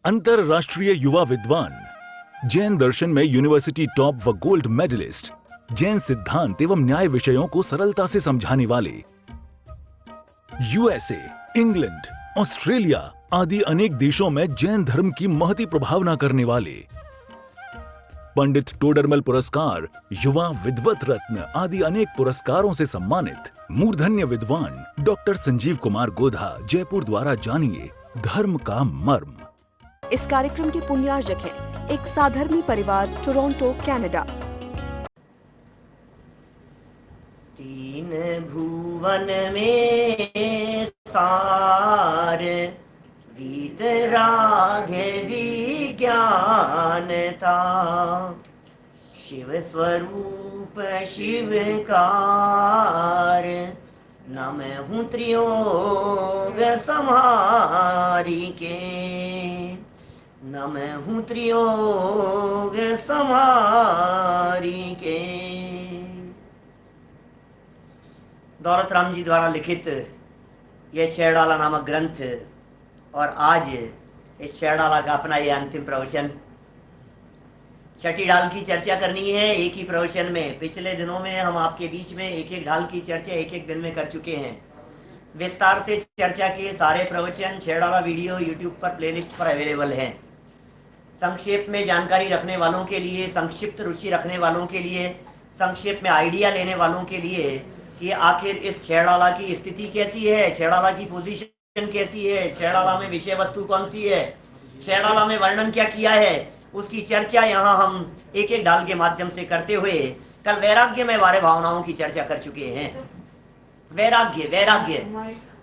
अंतरराष्ट्रीय युवा विद्वान, जैन दर्शन में यूनिवर्सिटी टॉप व गोल्ड मेडलिस्ट, जैन सिद्धांत एवं न्याय विषयों को सरलता से समझाने वाले, यूएसए, इंग्लैंड, ऑस्ट्रेलिया आदि अनेक देशों में जैन धर्म की महती प्रभावना करने वाले, पंडित टोडरमल पुरस्कार, युवा विद्वत रत्न आदि अनेक पुरस्कारों से सम्मानित मूर्धन्य विद्वान डॉक्टर संजीव कुमार गोधा जयपुर द्वारा जानिए धर्म का मर्म। इस कार्यक्रम के पुण्यार्जक हैं एक साधर्मी परिवार, टोरंटो, कनाडा। तीन भुवन में सार वीत राग विज्ञान था, शिव स्वरूप शिवकार, न मैं हूँ त्रियोग संहारी के, न मैं हूँ त्रियोग संहारी के। दौलत राम जी द्वारा लिखित ये छेड़ाला नामक ग्रंथ, और आज इस छेड़ाला का अपना ये अंतिम प्रवचन। छठी ढाल की चर्चा करनी है एक ही प्रवचन में। पिछले दिनों में हम आपके बीच में एक एक ढाल की चर्चा एक एक दिन में कर चुके हैं। विस्तार से चर्चा के सारे प्रवचन छेड़ाला वीडियो यूट्यूब पर प्लेलिस्ट पर अवेलेबल हैं। संक्षेप में जानकारी रखने वालों के लिए, संक्षिप्त रुचि रखने वालों के लिए, संक्षेप में आइडिया लेने वालों के लिए कि आखिर इस छेड़ाला की स्थिति कैसी है, छेड़ाला की पोजीशन कैसी है, छेड़ाला में विषय वस्तु कौन सी है, छेड़ाला में वर्णन क्या किया है, उसकी चर्चा यहाँ हम एक एक ढाल के माध्यम से करते हुए कल वैराग्य में वारे भावनाओं की चर्चा कर चुके हैं। वैराग्य वैराग्य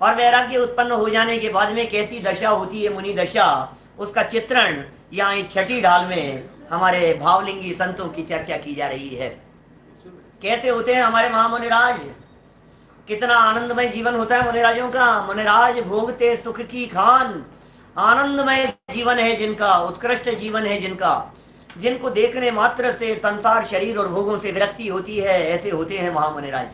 और वैराग्य उत्पन्न हो जाने के बाद में कैसी दशा होती है, मुनि दशा, उसका चित्रण यहाँ इस छठी ढाल में हमारे भावलिंगी संतों की चर्चा की जा रही है। कैसे होते हैं हमारे महामुनिराज, कितना आनंदमय जीवन होता है मुनिराजों का। मुनिराज भोगते सुख की खान, आनंदमय जीवन है जिनका, उत्कृष्ट जीवन है जिनका, जिनको देखने मात्र से संसार शरीर और भोगों से विरक्ति होती है, ऐसे होते हैं महामुनिराज।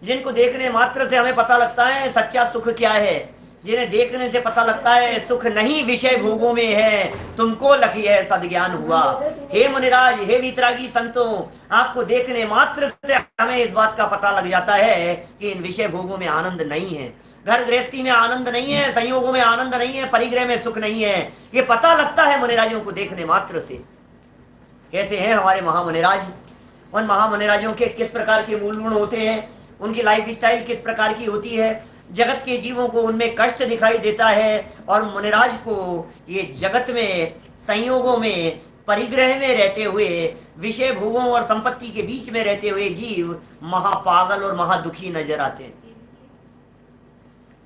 जिनको देखने मात्र से हमें पता लगता है सच्चा सुख क्या है, जिन्हें देखने से पता लगता है सुख नहीं विषय भोगों में है, तुमको लखी है सद्ज्ञान हुआ। हे मुनिराज, हे वीतरागी संतों, आपको देखने मात्र से हमें इस बात का पता लग जाता है कि इन विषय भोगों में आनंद नहीं है, घर गृहस्थी में आनंद नहीं है, संयोगों में आनंद नहीं है, परिग्रह में सुख नहीं है। ये पता लगता है मुनिराजों को देखने मात्र से। कैसे हैं हमारे महामुनिराज, उन महामुनिराजों के किस प्रकार के मूल गुण होते हैं, उनकी लाइफ स्टाइल किस प्रकार की होती है। जगत के जीवों को उनमें कष्ट दिखाई देता है, और मुनिराज को ये जगत में संयोगों में परिग्रह में रहते हुए, विषय भोगों और संपत्ति के बीच में रहते हुए जीव महापागल और महादुखी नजर आते हैं।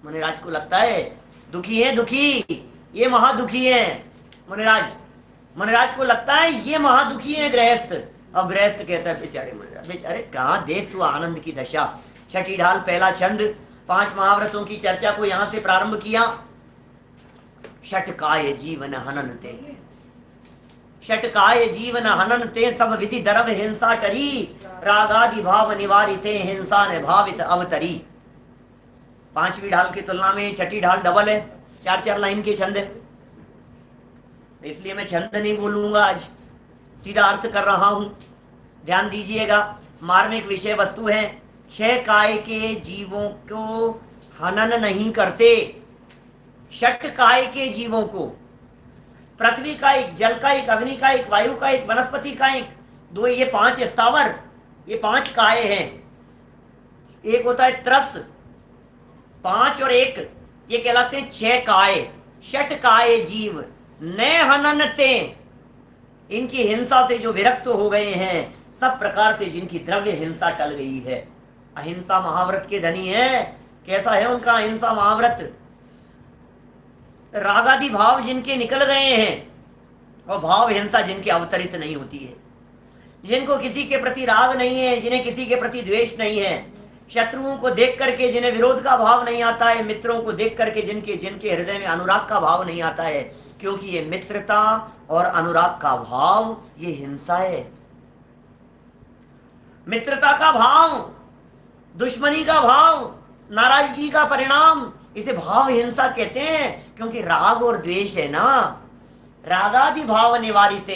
मुनिराज को लगता है दुखी है, दुखी, ये महादुखी है। मुनिराज को लगता है ये महादुखी है गृहस्थ। और गृहस्थ कहता है बेचारे मुनिराज, बेचारे कहाँ देख तू आनंद की दशा। छठी ढाल पहला छंद, 5 महाव्रतों की चर्चा को यहां से प्रारंभ किया। षटकाय जीवन हननते, षटकाय जीवन हननते, सब विधि दरव हिंसा टरी, रागादि भाव निवारिते, हिंसा ने भावित अवतरी। 5वीं ढाल की तुलना में छठी ढाल डबल है, 4-4 लाइन के छंद है, इसलिए मैं छंद नहीं बोलूंगा आज, सीधा अर्थ कर रहा हूं। ध्यान दीजिएगा, मार्मिक विषय वस्तु है। 6 काय के जीवों को हनन नहीं करते, षट काय के जीवों को, पृथ्वी का एक, जल का एक, अग्नि का एक, वायु का एक, वनस्पति का एक, 2 ये 5 स्थावर, ये 5 काय हैं। एक होता है त्रस, 5 और 1 ये कहलाते हैं 6 काय। षट काय जीव न हननते, इनकी हिंसा से जो विरक्त हो गए हैं, सब प्रकार से जिनकी द्रव्य हिंसा टल गई है। अहिंसा महाव्रत के धनी है। कैसा है उनका अहिंसा महाव्रत? रागादि भाव जिनके निकल गए हैं, और भाव हिंसा जिनकी अवतरित नहीं होती है, जिनको किसी के प्रति राग नहीं है, जिन्हें किसी के प्रति द्वेष नहीं है, शत्रुओं को देख करके जिन्हें विरोध का भाव नहीं आता है, मित्रों को देख करके जिनके हृदय में अनुराग का भाव नहीं आता है, क्योंकि ये मित्रता और अनुराग का भाव ये हिंसा है। मित्रता का भाव, दुश्मनी का भाव, नाराजगी का परिणाम, इसे भाव हिंसा कहते हैं, क्योंकि राग और द्वेष है ना, रागादि भाव निवारिते,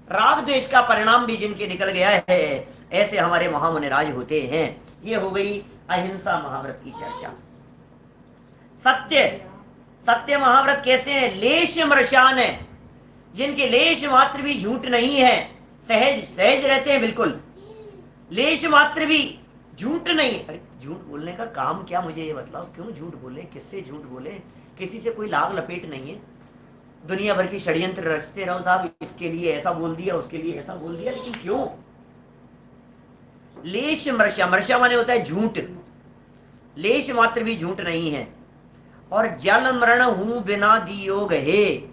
राग द्वेष का परिणाम भी जिनके निकल गया है, ऐसे हमारे महामुनिराज होते हैं। ये हो गई अहिंसा महाव्रत की चर्चा। सत्य, सत्य महाव्रत कैसे हैं? लेश मृषान है, जिनके लेश मात्र भी झूठ नहीं है, सहज सहज रहते हैं बिल्कुल, लेश मात्र भी झूठ नहीं। अरे झूठ बोलने का काम क्या, मुझे ये बताओ, क्यों झूठ बोले, किससे झूठ बोले? किसी से कोई लाग लपेट नहीं है, दुनिया भर की षड्यंत्र रचते रहो साहब, इसके लिए ऐसा बोल दिया, उसके लिए ऐसा बोल दिया, लेकिन क्यों? लेश मृषा, मृषा माने होता है झूठ, लेश मात्र भी झूठ नहीं है। और जल मरण हूं बिना दियो गहे,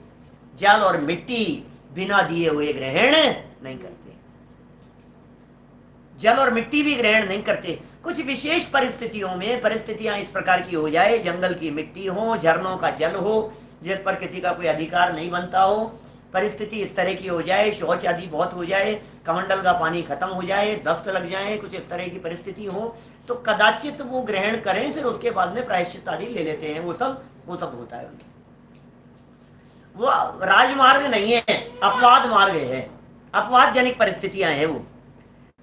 जल और मिट्टी बिना दिए हुए ग्रहण नहीं करते, जल और मिट्टी भी ग्रहण नहीं करते। कुछ विशेष परिस्थितियों में, परिस्थितियां इस प्रकार की हो जाए, जंगल की मिट्टी हो, झरनों का जल हो, जिस पर किसी का कोई अधिकार नहीं बनता हो, परिस्थिति इस तरह की हो जाए, शौच आदि बहुत हो जाए, कमंडल का पानी खत्म हो जाए, दस्त लग जाए, कुछ इस तरह की परिस्थिति हो, तो कदाचित वो ग्रहण करें, फिर उसके बाद में प्रायश्चित आदि ले लेते हैं, वो सब होता है उनके। वो राजमार्ग नहीं है, अपवाद मार्ग है, अपवाद जनिक परिस्थितियां हैं वो।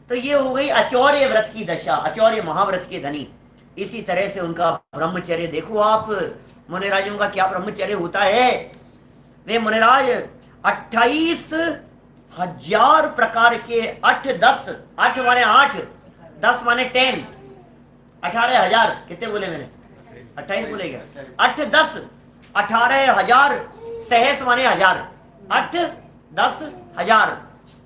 तो ये हो गई अचौर्य व्रत की दशा, अचौर्य महाव्रत के धनी। इसी तरह से उनका ब्रह्मचर्य देखो आप, मुनिराजों का क्या ब्रह्मचर्य होता है। वे मुनिराज 28,000 प्रकार के, 8 10, 8 माने 8, 10 माने 10, 18,000, कितने बोले मैंने? 28 बोले क्या? 8 10, 18,000, सहस माने 1000, 8 10 1000,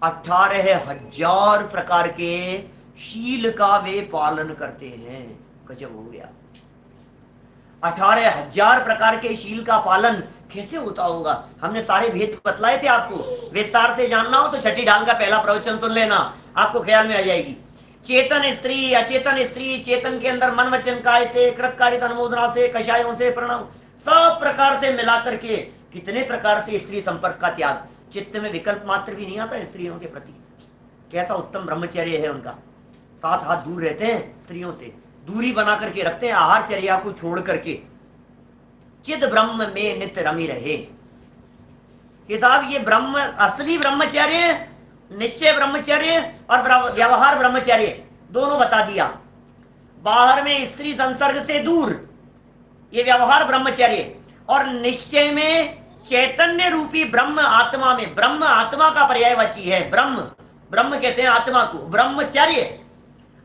18,000 प्रकार के शील का वे पालन करते हैं। गजब हो गया, 18,000 प्रकार के शील का पालन कैसे होता होगा? हमने सारे भेद बतलाए थे आपको, विस्तार से जानना हो तो छठी ढाल का पहला प्रवचन सुन लेना, आपको ख्याल में आ जाएगी। चेतन स्त्री, अचेतन स्त्री, चेतन के अंदर मन वचन काय से, कृतकारित अनुमोदना से, कषायों से, प्रणव, सब प्रकार से मिलाकर के कितने प्रकार से स्त्री संपर्क का त्याग, चित्त में विकल्प मात्र भी नहीं आता स्त्रियों के प्रति। कैसा उत्तम ब्रह्मचर्य है उनका, 7 हाथ दूर रहते हैं स्त्रियों से, दूरी बना करके रखते हैं, आहार चर्या को छोड़ करके, चिद ब्रह्म में नित्य रमी रहे। कि साहब ये ब्रह्म, असली ब्रह्मचर्य, निश्चय ब्रह्मचर्य और व्यवहार ब्रह्मचर्य दोनों बता दिया। बाहर में स्त्री संसर्ग से दूर, ये व्यवहार ब्रह्मचर्य, और निश्चय में चैतन्य रूपी ब्रह्म आत्मा में, ब्रह्म आत्मा का पर्यायवाची है, ब्रह्म, ब्रह्म कहते हैं आत्मा को, ब्रह्मचर्य,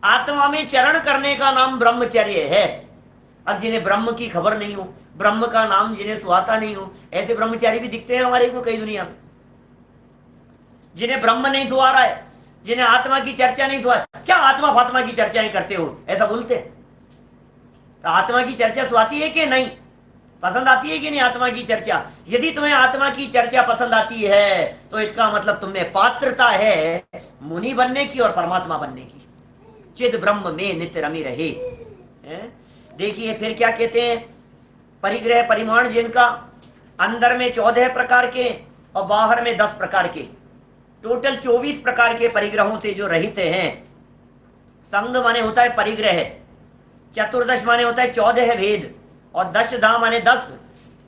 आत्मा में चरण करने का नाम ब्रह्मचर्य है। अब जिन्हें ब्रह्म की खबर नहीं हो, ब्रह्म का नाम जिन्हें सुहाता नहीं हो, ऐसे ब्रह्मचारी भी दिखते हैं हमारे को कई दुनिया में। जिन्हें ब्रह्म नहीं सुहा रहा है, जिन्हें आत्मा की चर्चा नहीं सुहा, क्या आत्मा फात्मा की चर्चाएं करते हो, ऐसा बोलते। तो आत्मा की चर्चा सुहाती है कि नहीं, पसंद आती है कि नहीं आत्मा की चर्चा? यदि तुम्हें आत्मा की चर्चा पसंद आती है तो इसका मतलब तुम्हें पात्रता है मुनि बनने की और परमात्मा बनने की। चिद ब्रह्म में नित्य रमी रहे। देखिए फिर क्या कहते हैं, परिग्रह परिमाण जिनका अंदर में 14 प्रकार के और बाहर में 10 प्रकार के, टोटल 24 प्रकार के परिग्रहों से जो रहित हैं। संग माने होता है परिग्रह, चतुर्दश माने होता है 14 भेद, और 10 धा माने 10।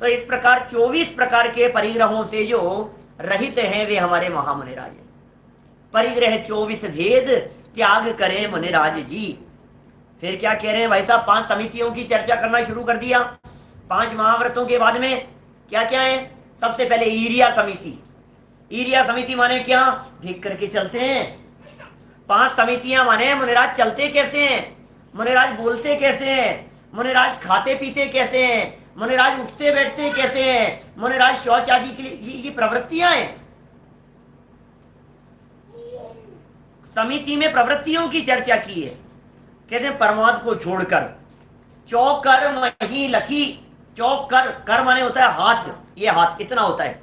तो इस प्रकार 24 प्रकार के परिग्रहों से जो रहित हैं वे हमारे महामुनिराज हैं। परिग्रह 24 भेद त्याग करें मुनिराज जी। फिर क्या कह रहे हैं भाई साहब, 5 समितियों की चर्चा करना शुरू कर दिया। 5 महाव्रतों के बाद में क्या क्या है? सबसे पहले ईरिया समिति। ईरिया समिति माने क्या? देख करके चलते हैं। 5 समितियां माने मुनिराज चलते कैसे हैं, मुनिराज बोलते कैसे हैं, मुनिराज खाते पीते कैसे हैं, मुनिराज उठते बैठते कैसे हैं, मुनिराज शौच आदि के लिए ये प्रवृत्तियां हैं। समिति में प्रवृत्तियों की चर्चा की है। कहते हैं परमाद को छोड़कर, चौकर मही लखी, चौकर, कर माने होता है हाथ, ये हाथ इतना होता है,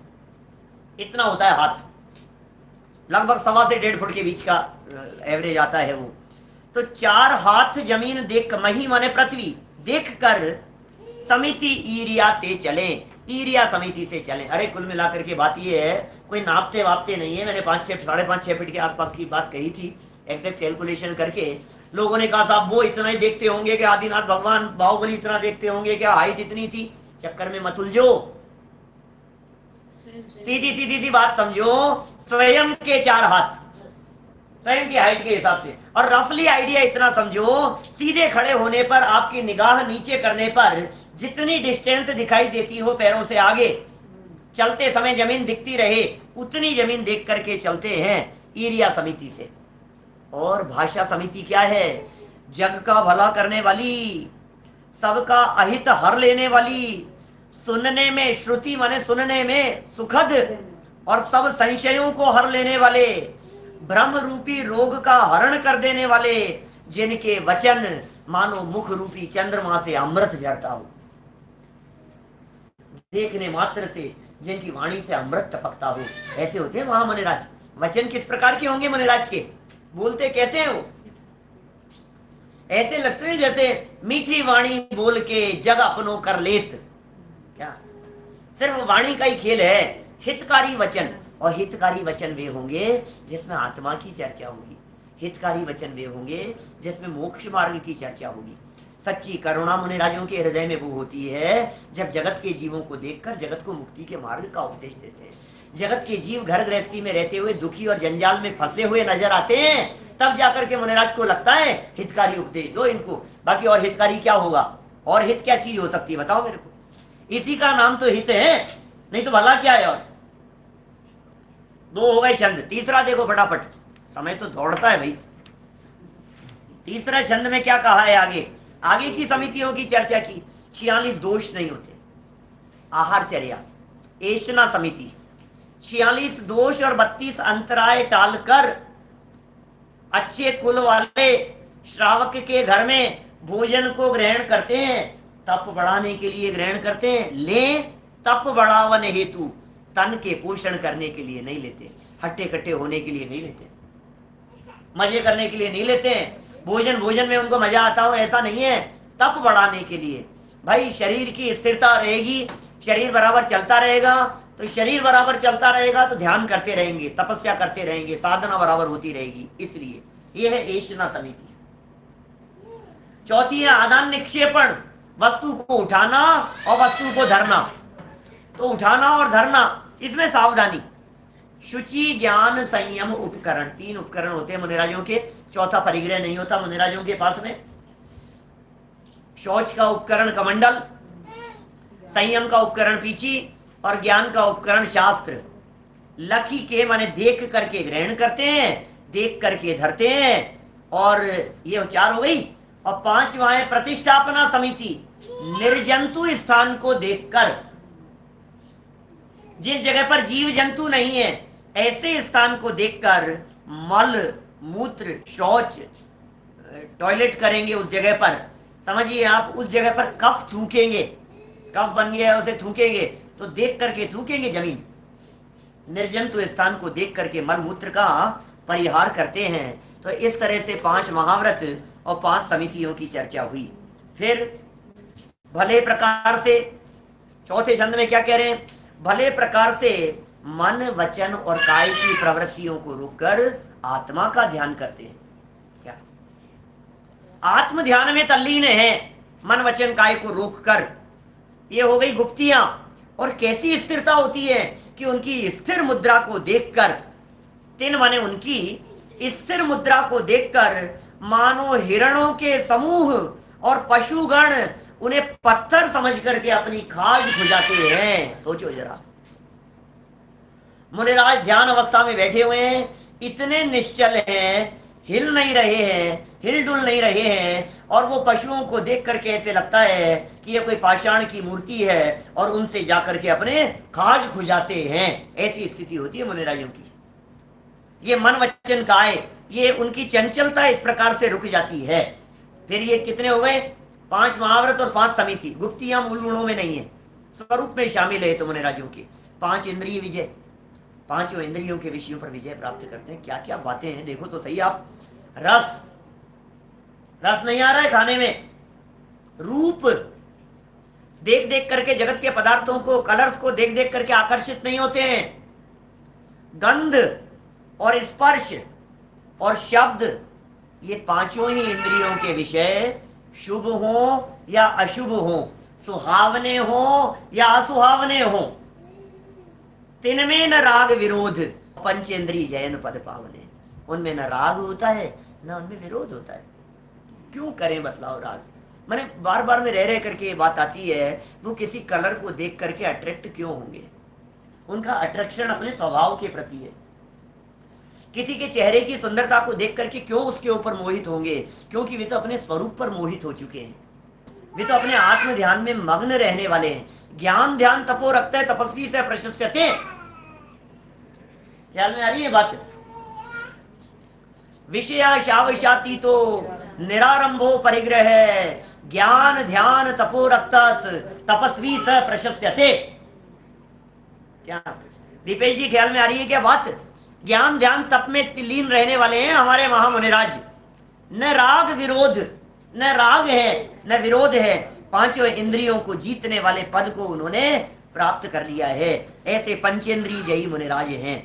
इतना होता है हाथ, लगभग 1.25 से 1.5 फुट के बीच का एवरेज आता है वो। तो 4 हाथ जमीन देख, मही माने पृथ्वी, देख कर समिति ईरिया ते चले, ईरिया समिति से चलें। अरे कुल मिलाकर के बात ये है, कोई नापते वापते नहीं है। मैंने 5-6 साढ़े 5-6 फीट के आसपास की बात कही थी, एग्जैक्ट कैलकुलेशन करके। लोगों ने कहा साहब वो इतना ही देखते होंगे कि आदिनाथ भगवान बाहुबली इतना देखते होंगे, क्या हाइट इतनी थी। चक्कर में मत उलझो, सीधी सीधी सी बात समझो, स्वयं के 4 हाथ, स्वयं की हाइट के हिसाब से। और रफली आइडिया इतना समझो, सीधे खड़े होने पर आपकी निगाह नीचे करने पर जितनी डिस्टेंस दिखाई देती हो पैरों से आगे, चलते समय जमीन दिखती रहे, उतनी जमीन देख करके चलते हैं ईरिया समिति से। और भाषा समिति क्या है? जग का भला करने वाली, सबका अहित हर लेने वाली, सुनने में, श्रुति माने सुनने में सुखद और सब संशयों को हर लेने वाले, ब्रह्म रूपी रोग का हरण कर देने वाले, जिनके वचन मानो मुख रूपी चंद्रमा से अमृत झरता हो, देखने मात्र से जिनकी वाणी से अमृत टपकता हो, ऐसे होते हैं वहां मुनिराज। वचन किस प्रकार के होंगे मुनिराज के? बोलते कैसे हैं वो? ऐसे लगते हैं जैसे मीठी वाणी बोल के जग अपनों कर लेत। क्या सिर्फ वाणी का ही खेल है? हितकारी वचन, और हितकारी वचन वे होंगे जिसमें आत्मा की चर्चा होगी, हितकारी वचन वे होंगे जिसमें मोक्ष मार्ग की चर्चा होगी। सच्ची करुणा मुनिराजों के हृदय में वो होती है जब जगत के जीवों को देखकर जगत को मुक्ति के मार्ग का उपदेश देते हैं। जगत के जीव घर गृहस्थी में रहते हुए दुखी और जंजाल में फंसे हुए नजर आते हैं, तब जाकर के मुनिराज को लगता है हितकारी उपदेश दो इनको। बाकी और हितकारी क्या होगा? और हित क्या चीज हो सकती है बताओ मेरे को? इसी का नाम तो हित है, नहीं तो भला क्या है? और 2 हो गए छंद, तीसरा देखो फटाफट, समय तो दौड़ता है भाई। तीसरा छंद में क्या कहा है? आगे की समितियों की चर्चा की। 46 दोष नहीं होते। आहारचर्या, एषणा समिति, 46 दोष और 32 अंतराय टालकर अच्छे कुल वाले श्रावक के घर में भोजन को ग्रहण करते हैं, तप बढ़ाने के लिए ग्रहण करते हैं। ले तप बढ़ावन हेतु, तन के पोषण करने के लिए नहीं लेते, हट्टे कट्टे होने के लिए नहीं लेते, मजे करने के लिए नहीं लेते हैं। भोजन में उनको मजा आता हो ऐसा नहीं है, तप बढ़ाने के लिए। भाई शरीर की स्थिरता रहेगी, शरीर बराबर चलता रहेगा, तो शरीर बराबर चलता रहेगा तो ध्यान करते रहेंगे, तपस्या करते रहेंगे, साधना बराबर होती रहेगी। इसलिए यह है एषणा समिति। चौथी है आदान निक्षेपण, वस्तु को उठाना और वस्तु को धरना। तो उठाना और धरना, इसमें सावधानी। शुचि, ज्ञान, संयम, उपकरण, 3 उपकरण होते हैं मुनिराजों के। चौथा परिग्रह नहीं होता मुनिराजों के पास में। शौच का उपकरण कमंडल, संयम का उपकरण पीछी, और ज्ञान का उपकरण शास्त्र। लखी के माने देख करके ग्रहण करते हैं, देख करके धरते हैं, और ये 4 हो गई। और 5वां है प्रतिष्ठापना समिति, निर्जंतु स्थान को देखकर, जिस जगह पर जीव जंतु नहीं है ऐसे स्थान को देखकर मल मूत्र शौच टॉयलेट करेंगे उस जगह पर। समझिए आप, उस जगह पर कफ थूकेंगे, कफ बन गया है उसे थूकेंगे, तो देख करके थूकेंगे जमीन। निर्जंतु स्थान को देख करके मल मूत्र का परिहार करते हैं। तो इस तरह से 5 महाव्रत और 5 समितियों की चर्चा हुई। फिर भले प्रकार से, चौथे छंद में क्या कह रहे हैं? भले प्रकार से मन, वचन और काय की प्रवृत्तियों को रोककर आत्मा का ध्यान करते हैं। क्या आत्म ध्यान में तल्लीन है, मन वचन काय को रोककर। ये हो गई गुप्तियां। और कैसी स्थिरता होती है कि उनकी स्थिर मुद्रा को देखकर, 3 माने उनकी स्थिर मुद्रा को देखकर मानो हिरणों के समूह और पशुगण उन्हें पत्थर समझ करके अपनी खाज खुजाते हैं। सोचो जरा, मुनिराज ध्यान अवस्था में बैठे हुए हैं, इतने निश्चल हैं, हिल नहीं रहे हैं, हिलडुल नहीं रहे हैं, और वो पशुओं को देख करके ऐसे लगता है कि ये कोई पाषाण की मूर्ति है, और उनसे जाकर के अपने खाज खुजाते हैं। ऐसी स्थिति होती है मुनिराजों की। ये मन वचन काय, ये उनकी चंचलता इस प्रकार से रुक जाती है। फिर ये कितने हो गए? 5 महाव्रत और 5 समिति। गुप्तियां मूल गुणों में नहीं है, स्वरूप में शामिल है। तो मुनिराजों के 5 इंद्रिय विजय, 5 इंद्रियों के विषयों पर विजय प्राप्त करते हैं। क्या क्या बातें हैं देखो तो सही आप। रस, रस नहीं आ रहा है खाने में। रूप, देख देख करके जगत के पदार्थों को, कलर्स को देख देख करके आकर्षित नहीं होते हैं। गंध और स्पर्श और शब्द, ये पांचों ही इंद्रियों के विषय शुभ हो या अशुभ हो, सुहावने हो या असुहावने हो, तिनमें न राग विरोध, पंचेंद्रिय जयन पद पावने, उनमें न राग होता है न उनमें विरोध होता है। क्यों करें बतलाओ राग? मैंने बार बार में रह रह करके ये बात आती है, वो किसी कलर को देख करके अट्रैक्ट क्यों होंगे? उनका अट्रैक्शन अपने स्वभाव के प्रति है। किसी के चेहरे की सुंदरता को देख करके क्यों उसके ऊपर मोहित होंगे? क्योंकि वे तो अपने स्वरूप पर मोहित हो चुके हैं, वे तो अपने आत्म ध्यान में मग्न रहने वाले हैं। ज्ञान ध्यान तपो रखता है तपस्वी से प्रशस्यते। ख्याल में आ रही है बात? विषयाशावशाती तो निरारंभो परिग्रह, ज्ञान ध्यान तपो रक्तस तपस्वी स प्रशस्यते। क्या दीपेश जी ख्याल में आ रही है क्या बात? ज्ञान ध्यान तप में लीन रहने वाले हैं हमारे महामुनिराज। न राग विरोध, न राग है न विरोध है, पांचों इंद्रियों को जीतने वाले पद को उन्होंने प्राप्त कर लिया है। ऐसे पंचेंद्रिय जयी मुनिराज हैं।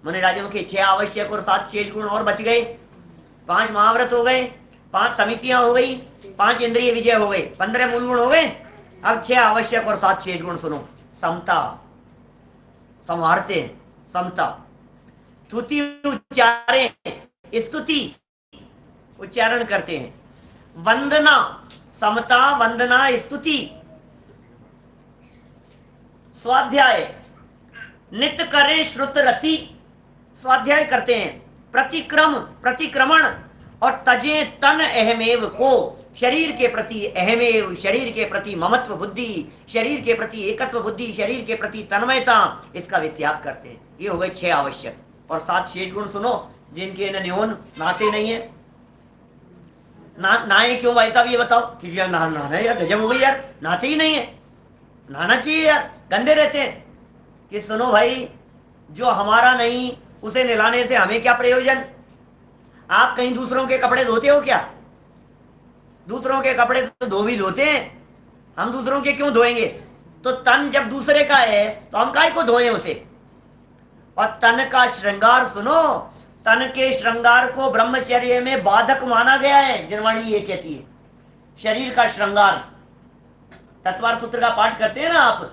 मुनिराजों के 6 आवश्यक और 7 शेष गुण और बच गए। 5 महाव्रत हो गए, 5 समितियां हो गई, 5 इंद्रिय विजय हो गए, 15 मूल गुण हो गए। अब 6 आवश्यक और 7 शेष गुण सुनो। समता, संवारते हैं, समता। स्तुति उच्चारे, स्तुति उच्चारण करते हैं। वंदना, समता वंदना स्तुति। स्वाध्याय, नित्य करें श्रुत रति, स्वाध्याय करते हैं। प्रतिक्रम, प्रतिक्रमण, और तजे तन अहमेव को, शरीर के प्रति अहमेव, शरीर के प्रति ममत्व बुद्धि, शरीर के प्रति एकत्व बुद्धि, शरीर के प्रति तन्मयता, इसका वे त्याग करते हैं। ये हो गए 6 आवश्यक। और 7 शेष गुण सुनो, जिनके न न्योन नहाते नहीं है। नहाए क्यों भाई साहब ये बताओ? क्योंकि यार नहाना है यार, गजब हो गई यार, नहाते ही नहीं है। नहाना चाहिए यार, गंदे रहते हैं। कि सुनो भाई, जो हमारा नहीं उसे नहलाने से हमें क्या प्रयोजन? आप कहीं दूसरों के कपड़े धोते हो क्या? दूसरों के कपड़े तो धो भी धोते हैं, हम दूसरों के क्यों धोएंगे? तो तन जब दूसरे का है तो हम काहे को धोएं उसे? और तन का श्रृंगार सुनो, तन के श्रृंगार को ब्रह्मचर्य में बाधक माना गया है। जिनवाणी ये कहती है, शरीर का श्रृंगार। तत्वार सूत्र का पाठ करते हैं ना आप,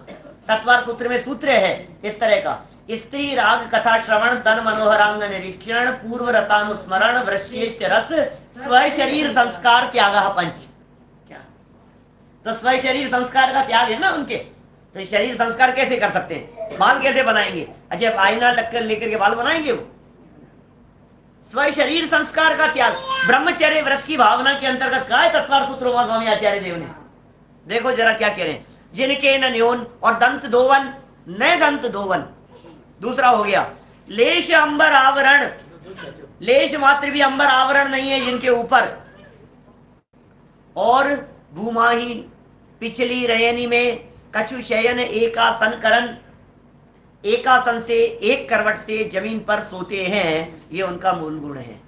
तत्वार सूत्र में सूत्र है इस तरह का, स्त्री राग कथा श्रवण तन मनोहरांग निरीक्षण पूर्व रतानुस्मरण वृश्चेष्ट रस स्व शरीर संस्कार त्याग पंच। क्या तो स्व शरीर संस्कार का त्याग है ना उनके। तो शरीर संस्कार कैसे कर सकते हैं? बाल कैसे बनाएंगे? अच्छा, आईना लगकर लेकर के बाल बनाएंगे वो? स्व शरीर संस्कार का त्याग ब्रह्मचर्य व्रत की भावना के अंतर्गत कहा है तत्वार सूत्र स्वामी आचार्य देव ने। देखो जरा क्या कह रहे हैं, जिनके न न्योन और दंत दोवन न दंत दोवन। दूसरा हो गया लेश अंबर आवरण, लेश मात्र भी अंबर आवरण नहीं है जिनके ऊपर। और भूमाही, पिछली रयनी में कछु शयन एकासन करन, एकासन से एक करवट से जमीन पर सोते हैं, ये उनका मूल गुण है।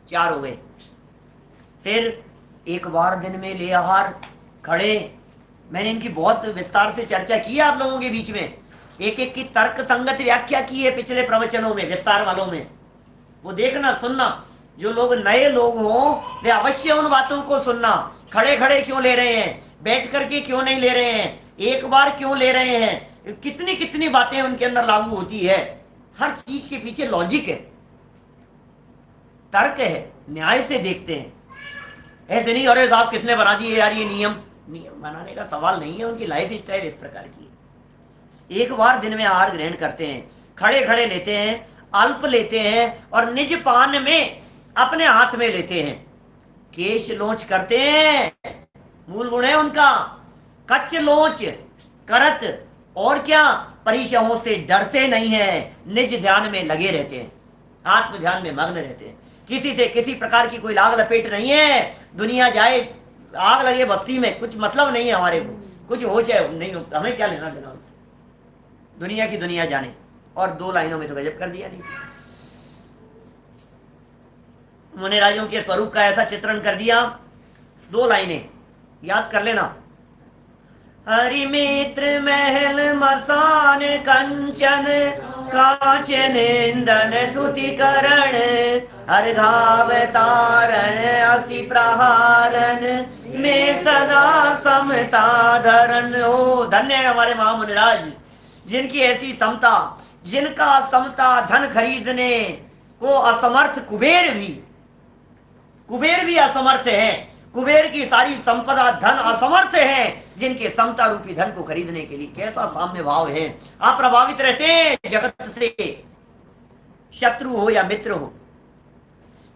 4 हो गए। फिर एक बार दिन में ले आहार, खड़े। मैंने इनकी बहुत विस्तार से चर्चा की है आप लोगों के बीच में, एक एक की तर्क संगत व्याख्या की है पिछले प्रवचनों में, विस्तार वालों में। वो देखना, सुनना। जो लोग नए लोग हों वे अवश्य उन बातों को सुनना। खड़े खड़े क्यों ले रहे हैं, बैठ करके क्यों नहीं ले रहे हैं, एक बार क्यों ले रहे हैं, कितनी कितनी बातें उनके अंदर लागू होती है। हर चीज के पीछे लॉजिक है, तर्क है, न्याय से देखते हैं। ऐसे नहीं अरे साहब किसने बना दिए यार ये नियम। नियम बनाने का सवाल नहीं है, उनकी लाइफ स्टाइल इस प्रकार की है। एक बार दिन में आहार ग्रहण करते हैं, खड़े खड़े लेते हैं, अल्प लेते हैं, और निज पान में अपने हाथ में लेते हैं। केश लोच करते हैं, मूल गुण है उनका। कच्च लोच करत, और क्या, परिशहों से डरते नहीं है, निज ध्यान में लगे रहते हैं, आत्म ध्यान में मग्न रहते हैं। किसी से किसी प्रकार की कोई लाग लपेट नहीं है। दुनिया जाए, आग लगे बस्ती में, कुछ मतलब नहीं है हमारे को, कुछ हो चाहे नहीं हो, हमें क्या लेना देना उससे। दुनिया की दुनिया जाने। और 2 लाइनों में तो गजब कर दिया नीचे। मुनिराजों के स्वरूप का ऐसा चित्रण कर दिया। 2 लाइनें याद कर लेना। हरि मित्र महल मसान कंचन, कांच निंदन तुति करण, हर घाव तारण असि प्रहारन में सदा समता धरन। ओ धन्य है हमारे महामुनिराज जिनकी ऐसी समता, जिनका समता धन खरीदने को असमर्थ कुबेर भी असमर्थ है। कुबेर की सारी संपदा धन असमर्थ है जिनके समता रूपी धन को खरीदने के लिए। कैसा साम्य भाव है। आप प्रभावित रहते हैं जगत से, शत्रु हो या मित्र हो।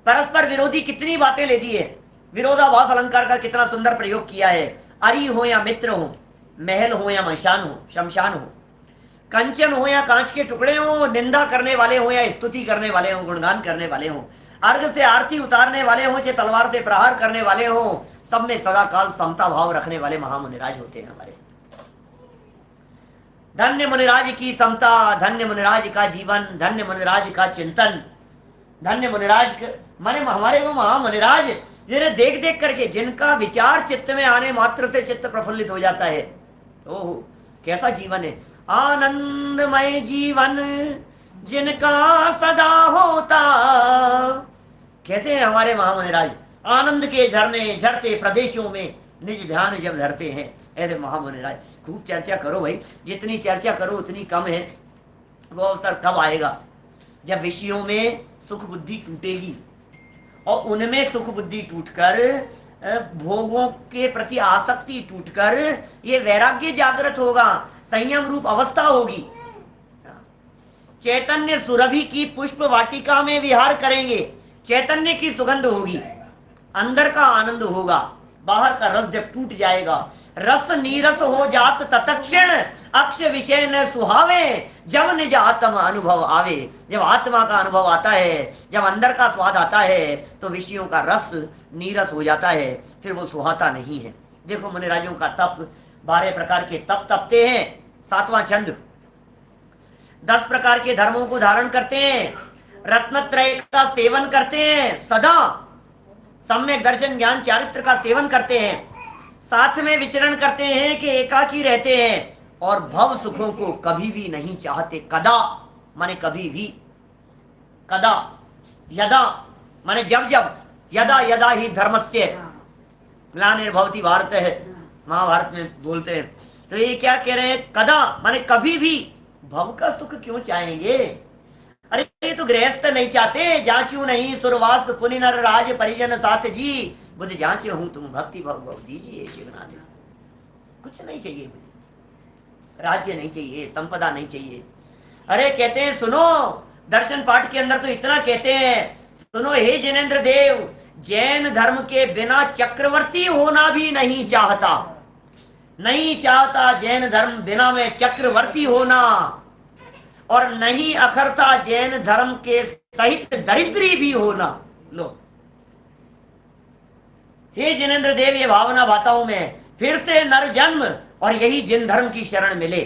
परस्पर विरोधी कितनी बातें ले दी है। विरोधाभास अलंकार का कितना सुंदर प्रयोग किया है। अरि हो या मित्र हो, महल हो या मशान हो, शमशान हो, कंचन हो या कांच के टुकड़े हो, निंदा करने वाले हो या स्तुति करने वाले हो, गुणगान करने वाले हो, अर्घ से आरती उतारने वाले हो चाहे तलवार से प्रहार करने वाले हो, सब में सदा काल समता भाव रखने वाले महामुनिराज होते हैं हमारे। धन्य मुनिराज की समता, धन्य मुनिराज का जीवन, धन्य मुनिराज का चिंतन, धन्य मुनिराज माने हमारे वो महामुनिराज जिन्हें देख देख करके, जिनका विचार चित्त में आने मात्र से चित्त प्रफुल्लित हो जाता है। ओहो कैसा जीवन है। आनंदमय जीवन जिनका सदा होता। कैसे हैं हमारे महामुनिराज। आनंद के झरने झरते प्रदेशों में निज ध्यान जब धरते हैं। ऐसे महामुनिराज खूब चर्चा करो भाई, जितनी चर्चा करो उतनी कम है। वो अवसर कब आएगा जब विषयों में सुख बुद्धि टूटेगी और उनमें सुख बुद्धि टूटकर, भोगों के प्रति आसक्ति टूटकर ये वैराग्य जागृत होगा, संयम रूप अवस्था होगी। चैतन्य सुरभि की पुष्प वाटिका में विहार करेंगे, चैतन्य की सुगंध होगी, अंदर का आनंद होगा, बाहर का रस जब टूट जाएगा, रस नीरस हो जात तत्क्षण, अक्ष विषय न सुहावे, जब निज आत्म अनुभव आवे। जब आत्मा का अनुभव आता है, जब अंदर का स्वाद आता है, तो विषयों का रस नीरस हो जाता है, फिर वो सुहाता नहीं है। देखो मुनिराजों का तप, 12 प्रकार के तप तपते हैं। 7वां छंद, 10 प्रकार के धर्मों को धारण करते हैं, रत्नत्रय का सेवन करते हैं, सदा सम्यक दर्शन ज्ञान चारित्र का सेवन करते हैं, साथ में विचरण करते हैं कि एकाकी रहते हैं, और भव सुखों को कभी भी नहीं चाहते। कदा माने कभी भी, कदा, यदा माने जब जब, यदा यदा ही धर्मस्य ग्लानिर्भवति भारत है, महाभारत में बोलते हैं। तो ये क्या कह रहे हैं, कदा माने कभी भी। भव का सुख क्यों चाहेंगे। अरे ये तो गृहस्थ नहीं चाहते। जांचू नहीं सुरवास पुनि नर राज परिजन साथ जी, बुद्ध जांचे हूं तुम भक्ति भव भव दीजिए शिवनाथ। कुछ नहीं चाहिए मुझे, राज्य नहीं चाहिए, संपदा नहीं चाहिए। अरे कहते हैं सुनो, दर्शन पाठ के अंदर तो इतना कहते हैं, सुनो हे जिनेन्द्र देव, जैन धर्म के बिना चक्रवर्ती होना भी नहीं चाहता, नहीं चाहता जैन धर्म बिना में चक्रवर्ती होना, और नहीं अखरता जैन धर्म के सहित दरिद्री भी होना। लो हे जिनेन्द्र देव, ये भावना भाता हूं मैं, फिर से नर जन्म और यही जिन धर्म की शरण मिले।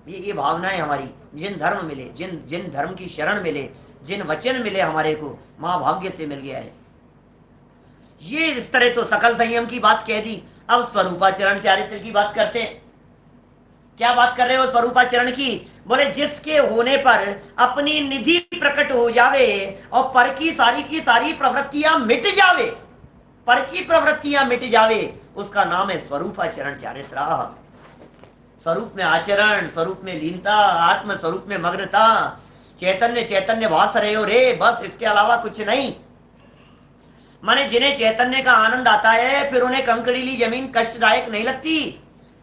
ये भावना है हमारी, जिन धर्म मिले, जिन धर्म की शरण मिले, जिन वचन मिले हमारे को, महाभाग्य से मिल गया है। ये इस तरह तो सकल संयम की बात कह दी। अब स्वरूपाचरण चारित्र की बात करते हैं। क्या बात कर रहे हो स्वरूपाचरण की। बोले जिसके होने पर अपनी निधि प्रकट हो जावे और पर की सारी प्रवृत्तियां मिट जावे, पर की प्रवृत्तियां मिट जावे, उसका नाम है स्वरूपाचरण चारित्र। स्वरूप में आचरण, स्वरूप में लीनता, आत्म स्वरूप में मग्नता, चैतन्य चैतन्य भास रहे हो रे, बस इसके अलावा कुछ नहीं। माने जिन्हें चैतन्य का आनंद आता है, फिर उन्हें कंकड़ीली जमीन कष्टदायक नहीं लगती,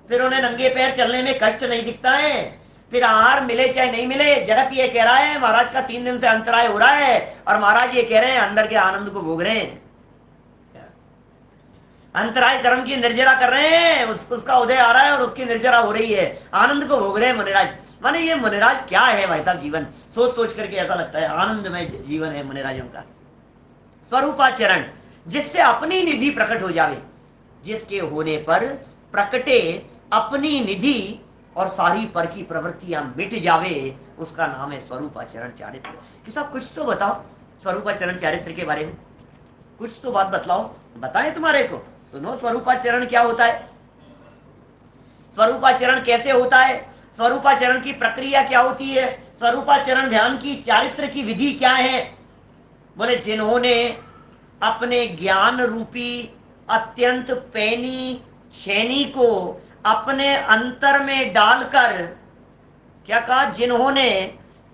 फिर उन्हें नंगे पैर चलने में कष्ट नहीं दिखता है, फिर आहार मिले चाहे नहीं मिले। जगत ये कह रहा है महाराज का 3 दिन से अंतराय हो रहा है, और महाराज ये कह रहे हैं अंदर के आनंद को भोग रहे हैं, अंतराय कर्म की निर्जरा कर रहे हैं, उसका उदय आ रहा है और उसकी निर्जरा हो रही है, आनंद को भोग रहे हैं मुनिराज। माने ये मुनिराज क्या है भाई साहब जीवन, सोच सोच करके ऐसा लगता है आनंदमय जीवन है मुनिराजों का। स्वरूपाचरण, जिससे अपनी निधि प्रकट हो जावे, जिसके होने पर प्रकटे अपनी निधि और सारी पर की प्रवृत्तियां मिट जावे, उसका नाम है स्वरूपाचरण चारित्र। कि साहब कुछ तो बताओ स्वरूपाचरण चारित्र के बारे में, कुछ तो बात बतलाओ, बताएं तुम्हारे को। सुनो स्वरूपाचरण क्या होता है, स्वरूपाचरण कैसे होता है, स्वरूपाचरण की प्रक्रिया क्या होती है, स्वरूपाचरण ध्यान की चारित्र की विधि क्या है। बोले जिन्होंने अपने ज्ञान रूपी अत्यंत पैनी छेनी को अपने अंतर में डालकर, क्या कहा, जिन्होंने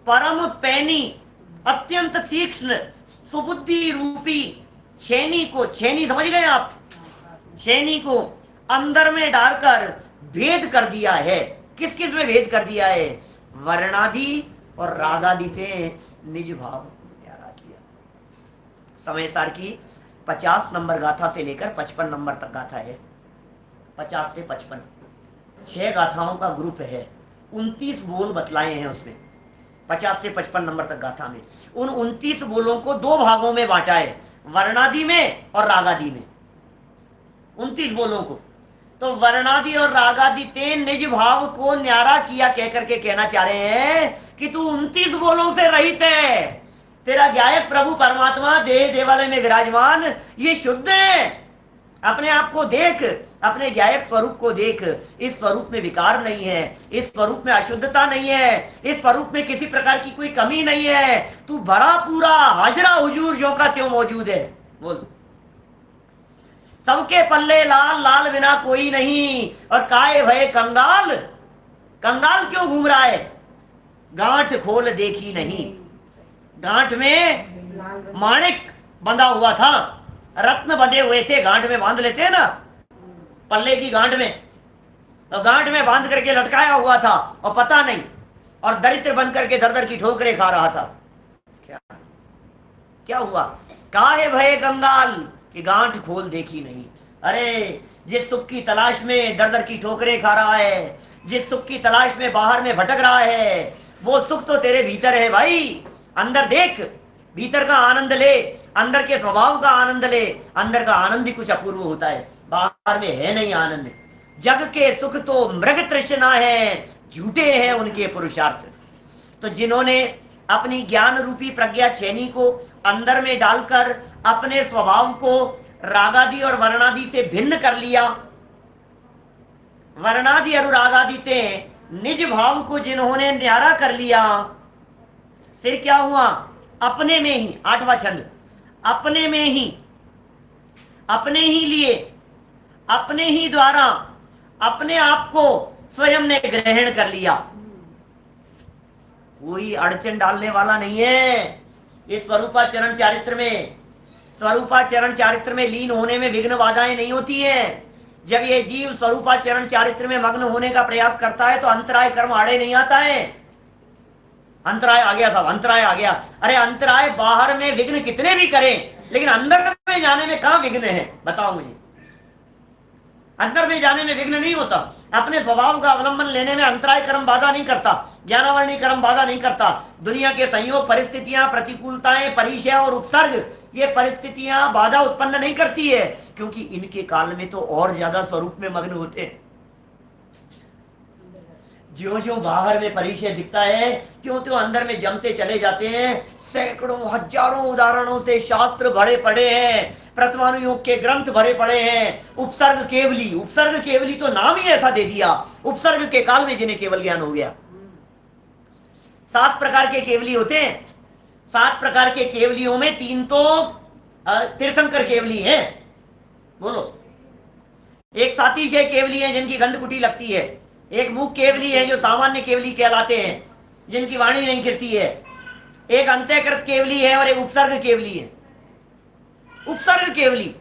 परम पैनी अत्यंत तीक्ष्ण सुबुद्धि रूपी छेनी को, छेनी समझ गए आप, छेनी को अंदर में डालकर भेद कर दिया है। किस किस में भेद कर दिया है? वर्णादि और रागादि थे निज भाव को न्यारा किया। समय सार की 50 नंबर गाथा से लेकर 55 नंबर तक गाथा है। 50 से 55 6 गाथाओं का ग्रुप है। 29 बोल बतलाए हैं उसमें। 50 से 55 नंबर तक गाथा में उन 29 बोलों को 2 भागों में बांटा है, वर्णादि में और रागादि में। 29 बोलों को तो वर्णादि और रागादि ते निज भाव को न्यारा किया कह करके कहना चाह रहे हैं कि तू 29 बोलों से रहित है। तेरा गायक प्रभु परमात्मा देह देवालय में विराजमान ये शुद्ध है। अपने आप को देख, अपने गायक स्वरूप को देख। इस स्वरूप में विकार नहीं है, इस स्वरूप में अशुद्धता नहीं है, इस स्वरूप में किसी प्रकार की कोई कमी नहीं है। तू भरा पूरा हाजरा हुजूर जो का त्यों मौजूद है। बोल, सबके पल्ले लाल, लाल बिना कोई नहीं। और काहे भय कंगाल, कंगाल क्यों घूम रहा है? गांठ खोल देखी नहीं। गांठ में माणिक बंधा हुआ था, रत्न बंधे हुए थे, गांठ में बांध लेते हैं ना, पल्ले की गांठ में, तो गांठ में बांध करके लटकाया हुआ था और पता नहीं, और दरिद्र बन करके दर दर की ठोकरें खा रहा था। क्या क्या हुआ? काहे भय कंगाल कि गांठ खोल देखी नहीं। अरे जिस सुख की तलाश में दर दर की ठोकरें खा रहा है, जिस सुख की तलाश में बाहर में भटक रहा है, वो सुख तो तेरे भीतर है भाई। अंदर देख, भीतर का आनंद ले, अंदर के स्वभाव का आनंद ले। अंदर का आनंद ही कुछ अपूर्व होता है, बाहर में है नहीं आनंद। जग के सुख तो मृग तृष्णा है, झूठे हैं उनके पुरुषार्थ। तो जिन्होंने अपनी ज्ञान रूपी प्रज्ञा छेनी को अंदर में डालकर अपने स्वभाव को रागादि और वर्णादि से भिन्न कर लिया, वर्णादि अनुरागादि ते निज भाव को जिन्होंने न्यारा कर लिया, फिर क्या हुआ? अपने में ही, 8वां छंद, अपने में ही, अपने ही लिए, अपने ही द्वारा अपने आप को स्वयं ने ग्रहण कर लिया। कोई अड़चन डालने वाला नहीं है इस स्वरूपाचरण चारित्र में। स्वरूपाचरण चारित्र में लीन होने में विघ्न बाधाएं नहीं होती हैं। जब ये जीव स्वरूपाचरण चारित्र में मग्न होने का प्रयास करता है तो अंतराय कर्म आड़े नहीं आता है। अंतराय आ गया, सब अंतराय आ गया। अरे अंतराय बाहर में विघ्न कितने भी करें, लेकिन अंदर में जाने में कहां विघ्न है? बताओ मुझे। अंदर में जाने में विघ्न नहीं होता। अपने स्वभाव का अवलंबन लेने में अंतराय कर्म बाधा नहीं करता, ज्ञानावरणी कर्म बाधा नहीं करता। दुनिया के संयोग, परिस्थितियां, प्रतिकूलताएं, परिचय और उपसर्ग, ये परिस्थितियां बाधा उत्पन्न नहीं करती है, क्योंकि इनके काल में तो और ज्यादा स्वरूप में मग्न होते हैं। ज्यों ज्यों बाहर में परिचय दिखता है त्यों त्यों अंदर में जमते चले जाते हैं। सैकड़ों हजारों उदाहरणों से शास्त्र भरे पड़े हैं, प्रथमानुयोग के ग्रंथ भरे पड़े हैं। उपसर्ग केवली, उपसर्ग केवली तो नाम ही ऐसा दे दिया, उपसर्ग के काल में जिन्हें केवल ज्ञान हो गया। 7 प्रकार के केवली होते हैं। 7 प्रकार के केवलियों में 3 तो तीर्थंकर केवली हैं। बोलो, एक सातिशय केवली है जिनकी गंध कुटी लगती है, एक मूक केवली है जो सामान्य केवली कहलाते हैं जिनकी वाणी नहीं गिरती है, एक अंतःकृत केवली है और एक उपसर्ग केवली है। उपसर्ग केवली,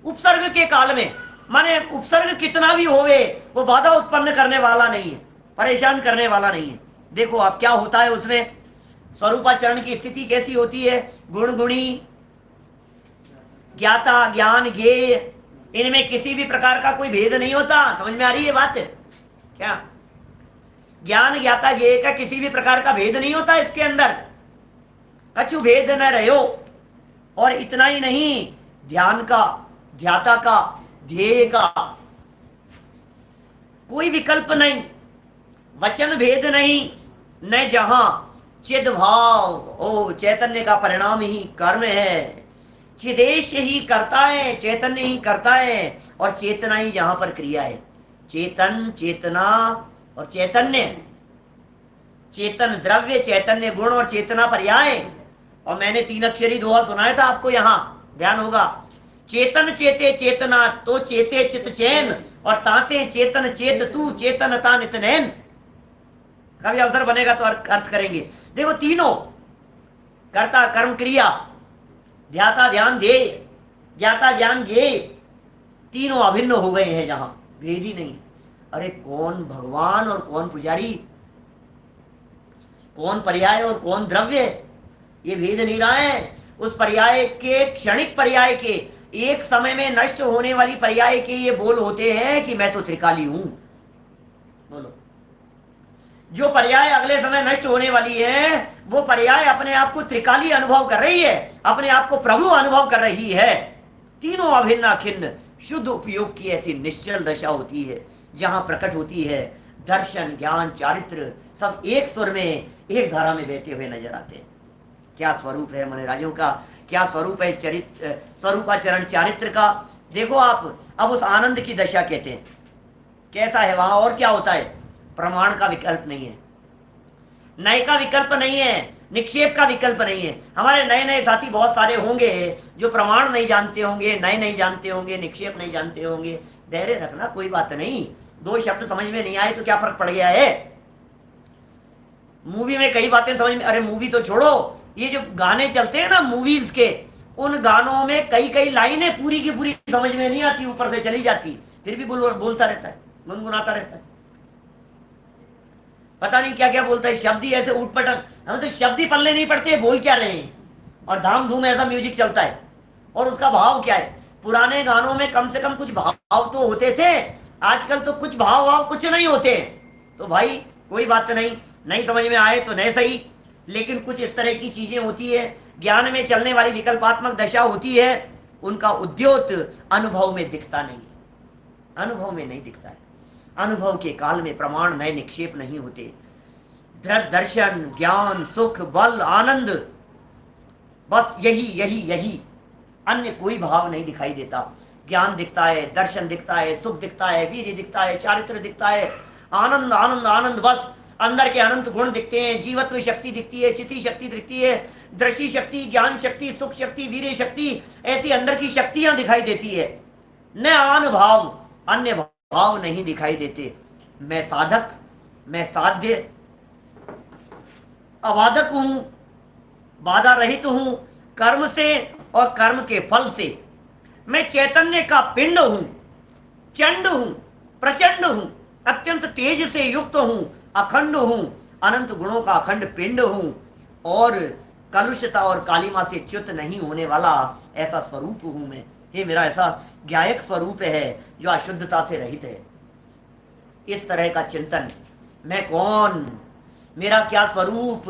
उपसर्ग के काल में, माने उपसर्ग कितना भी होवे वो बाधा उत्पन्न करने वाला नहीं है, परेशान करने वाला नहीं है। देखो आप क्या होता है उसमें, स्वरूपाचरण की स्थिति कैसी होती है। गुण गुणी, ज्ञाता, ज्ञान, ज्ञेय, इनमें किसी भी प्रकार का कोई भेद नहीं होता। समझ में आ रही है बात? क्या ज्ञान, ज्ञाता, ज्ञेय का किसी भी प्रकार का भेद नहीं होता इसके अंदर, कछु भेद न रहो। और इतना ही नहीं, ध्यान का, ध्याता का, ध्येय का कोई विकल्प नहीं, वचन भेद नहीं, न जहां चिद भाव। ओ, चैतन्य का परिणाम ही कर्म है, चिदेश ही करता है, चैतन्य ही करता है, और चेतना ही जहां पर क्रिया है। चेतन, चेतना और चैतन्य, चेतन द्रव्य, चैतन्य गुण और चेतना पर्याय। और मैंने 3 अक्षरी दोहा सुनाया था आपको, यहां ध्यान होगा। चेतन चेते चेतना तो चेते चित चैन, और ताते चेतन चेत तू चेतन ता नित नैन। कभी अवसर बनेगा तो अर्थ करेंगे। देखो तीनों, कर्ता कर्म क्रिया, ध्याता ध्यान ध्येय, ज्ञाता ज्ञान ज्ञेय, तीनों अभिन्न हो गए हैं, जहां भेद ही नहीं। अरे कौन भगवान और कौन पुजारी, कौन पर्याय और कौन द्रव्य, ये भेद नहीं रहा है। उस पर्याय के, क्षणिक पर्याय के, एक समय में नष्ट होने वाली पर्याय के ये बोल होते हैं कि मैं तो त्रिकाली हूं। बोलो, जो पर्याय अगले समय नष्ट होने वाली है, वो पर्याय अपने आप को त्रिकाली अनुभव कर रही है, अपने आप को प्रभु अनुभव कर रही है। तीनों अभिन्न अखिन्न शुद्ध उपयोग की ऐसी निश्चल दशा होती है, जहां प्रकट होती है दर्शन ज्ञान चारित्र सब एक स्वर में, एक धारा में बहते हुए नजर आते हैं। क्या स्वरूप है मन राजों का, क्या स्वरूप है चरित्र, स्वरूपाचरण चारित्र का। देखो आप, अब उस आनंद की दशा कहते हैं, कैसा है वहां, और क्या होता है। प्रमाण का विकल्प नहीं है, नए का विकल्प नहीं है, निक्षेप का विकल्प नहीं है। हमारे नए नए साथी बहुत सारे होंगे जो प्रमाण नहीं जानते होंगे, नए नहीं जानते होंगे, निक्षेप नहीं जानते होंगे। धैर्य रखना, कोई बात नहीं। 2 शब्द समझ में नहीं आए तो क्या फर्क पड़ गया है। मूवी में कई बातें समझ में, अरे मूवी तो छोड़ो, ये जो गाने चलते हैं ना मूवीज के, उन गानों में कई कई लाइनें पूरी की पूरी समझ में नहीं आती, ऊपर से चली जाती, फिर भी बोलता रहता है, गुनगुनाता रहता है, पता नहीं क्या क्या बोलता है, शब्द ही ऐसे ऊटपटक। हम तो शब्द ही पल्ले नहीं पड़ते, बोल क्या रहे हैं, और धाम धूम ऐसा म्यूजिक चलता है। और उसका भाव क्या है। पुराने गानों में कम से कम कुछ भाव तो होते थे, आजकल तो कुछ भाव कुछ नहीं होते। तो भाई कोई बात नहीं समझ में आए तो नहीं सही, लेकिन कुछ इस तरह की चीजें होती है, ज्ञान में चलने वाली विकल्पात्मक दशा होती है, उनका उद्योत अनुभव में दिखता नहीं, अनुभव में नहीं दिखता है। अनुभव के काल में प्रमाण नए निक्षेप नहीं होते। दर्शन ज्ञान सुख बल आनंद, बस यही यही यही, अन्य कोई भाव नहीं दिखाई देता। ज्ञान दिखता है, दर्शन दिखता है, सुख दिखता है, वीर्य दिखता है, चारित्र दिखता है, आनंद आनंद आनंद, बस अंदर के अनंत गुण दिखते हैं, जीवत्व शक्ति दिखती है, चिति शक्ति दिखती है, दृष्टि शक्ति, ज्ञान शक्ति, सुख शक्ति, वीर्य शक्ति, ऐसी अंदर की शक्तियां दिखाई देती है। न आन भाव, अन्य भाव नहीं दिखाई देते। मैं साधक, मैं साध्य, अबाधक हूं, बाधा रहित हूं कर्म से और कर्म के फल से। मैं चैतन्य का पिंड हूं, चंड हूं, प्रचंड हूं, अत्यंत तेज से युक्त हूं, अखंड हूं, अनंत गुणों का अखंड पिंड हूं, और कलुषता और कालिमा से च्युत नहीं होने वाला ऐसा स्वरूप हूं मैं। ये मेरा ऐसा ज्ञायक स्वरूप है जो अशुद्धता से रहित है। इस तरह का चिंतन, मैं कौन, मेरा क्या स्वरूप,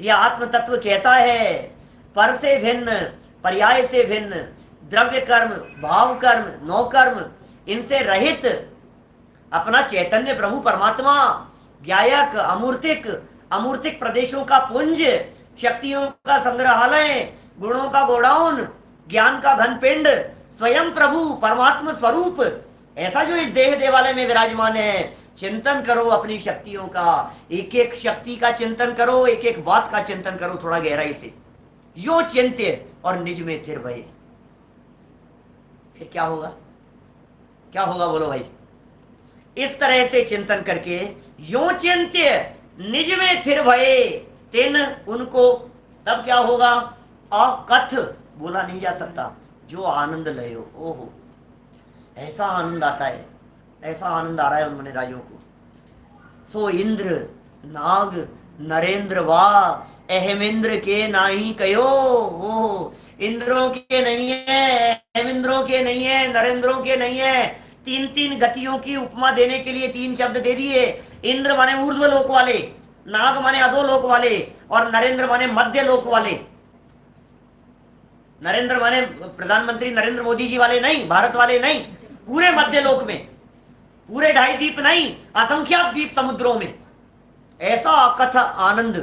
यह आत्म तत्व कैसा है, पर से भिन्न, पर्याय से भिन्न, द्रव्य कर्म, भाव कर्म, नौ कर्म, इनसे रहित अपना चैतन्य प्रभु परमात्मा, ज्ञायक, अमूर्तिक, अमूर्तिक प्रदेशों का पुंज, शक्तियों का संग्रहालय, गुणों का गोडाउन, ज्ञान का घन पिंड, स्वयं प्रभु परमात्मा स्वरूप, ऐसा जो इस देह देवालय में विराजमान है। चिंतन करो अपनी शक्तियों का, एक एक शक्ति का चिंतन करो, एक एक बात का चिंतन करो थोड़ा गहराई से। यो चिंत्य और निज में थिर भये, फिर क्या होगा, क्या होगा बोलो भाई। इस तरह से चिंतन करके, यो चिंत्य निज में थिर भये तिन, उनको तब क्या होगा, अकथ, बोला नहीं जा सकता, जो आनंद लयो। ओहो, ऐसा आनंद आता है, ऐसा आनंद आ रहा है उन्होंने राजों को। सो इंद्र नाग नरेंद्र वाह, अहमिंद्र के नाही कयो। ओ इंद्रों के नहीं है, अहमिंद्रों के नहीं है, नरेंद्रों के नहीं है। 3 गतियों की उपमा देने के लिए 3 शब्द दे दिए। इंद्र माने ऊर्ध्व लोक वाले, नाग माने अधो लोक वाले, और नरेंद्र माने मध्य लोक वाले। नरेंद्र माने प्रधानमंत्री नरेंद्र मोदी जी वाले नहीं, भारत वाले नहीं, पूरे मध्य लोक में, पूरे 2.5 द्वीप नहीं, असंख्यात द्वीप समुद्रों में। ऐसा अकथ आनंद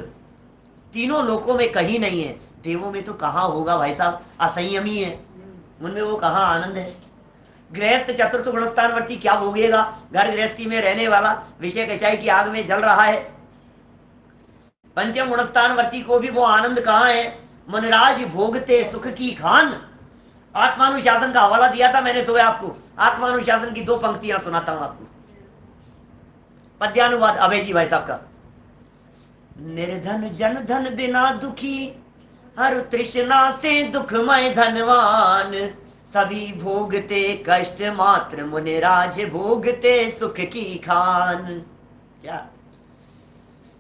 तीनों लोकों में कहीं नहीं है। देवों में तो कहां होगा भाई साहब, असंयमी है, उनमें वो कहां आनंद है। गृहस्थ चतुर्थ गुणस्थानवर्ती क्या भोगेगा, घर गृहस्थी में रहने वाला विषय कषाय की आग में जल रहा है। पंचम गुणस्थानवर्ती को भी वो आनंद कहां है, मुनिराज भोगते सुख की खान। आत्मानुशासन का हवाला दिया था मैंने सुबह आपको। आत्मानुशासन की 2 पंक्तियां सुनाता हूं आपको। पद्यानुवाद अभय जी भाई साहब का। निर्धन जन धन बिना दुखी, हर तृष्णा से दुखमय धनवान। सभी भोगते कष्ट मात्र, मुनिराज भोगते सुख की खान। क्या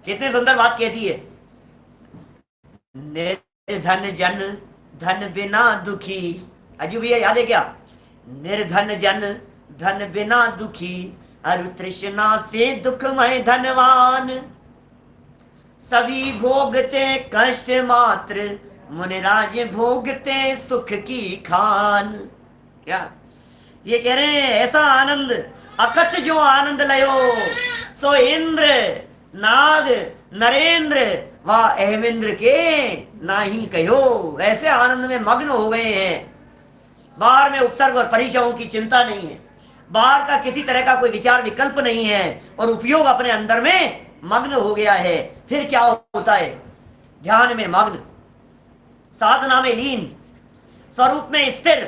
कितने सुंदर बात कहती है। निर्धन जन धन बिना दुखी। अजू भैया याद है क्या? निर्धन जन धन बिना दुखी, हर तृष्णा से दुखमय धनवान। सभी भोगते कष्ट मात्र, मुनिराज भोगते सुख की खान। क्या ये कह रहे हैं? ऐसा आनंद अकथ जो आनंद लयो, सो इंद्र नाग नरेंद्र व अहमेंद्र के नाही कहो। ऐसे आनंद में मग्न हो गए हैं। बाहर में उपसर्ग और परिचयों की चिंता नहीं है, बाहर का किसी तरह का कोई विचार विकल्प नहीं है, और उपयोग अपने अंदर में मग्न हो गया है। फिर क्या होता है? ध्यान में मग्न, साधना में लीन, स्वरूप में स्थिर,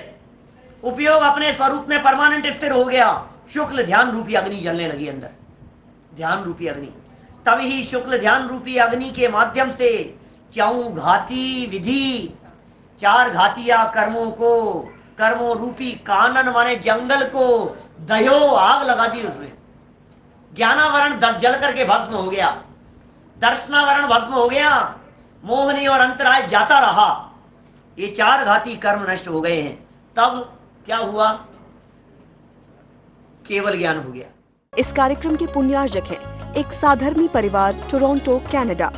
उपयोग अपने स्वरूप में परमानेंट स्थिर हो गया। शुक्ल ध्यान रूपी अग्नि जलने लगी अंदर, ध्यान रूपी अग्नि। तभी शुक्ल ध्यान रूपी अग्नि के माध्यम से चौं घाती विधि, 4 घातिया कर्मों को, कर्मों रूपी कानन माने जंगल को दयो आग लगा दी उसमें। ज्ञानावरण जल करके भस्म हो गया, दर्शनावरण भस्म हो गया, मोहनी और अंतराय जाता रहा। ये 4 घाती कर्म नष्ट हो गए हैं। तब क्या हुआ? केवल ज्ञान हो गया। इस कार्यक्रम के पुण्यार्जक हैं एक साधर्मी परिवार, टोरंटो, कनाडा।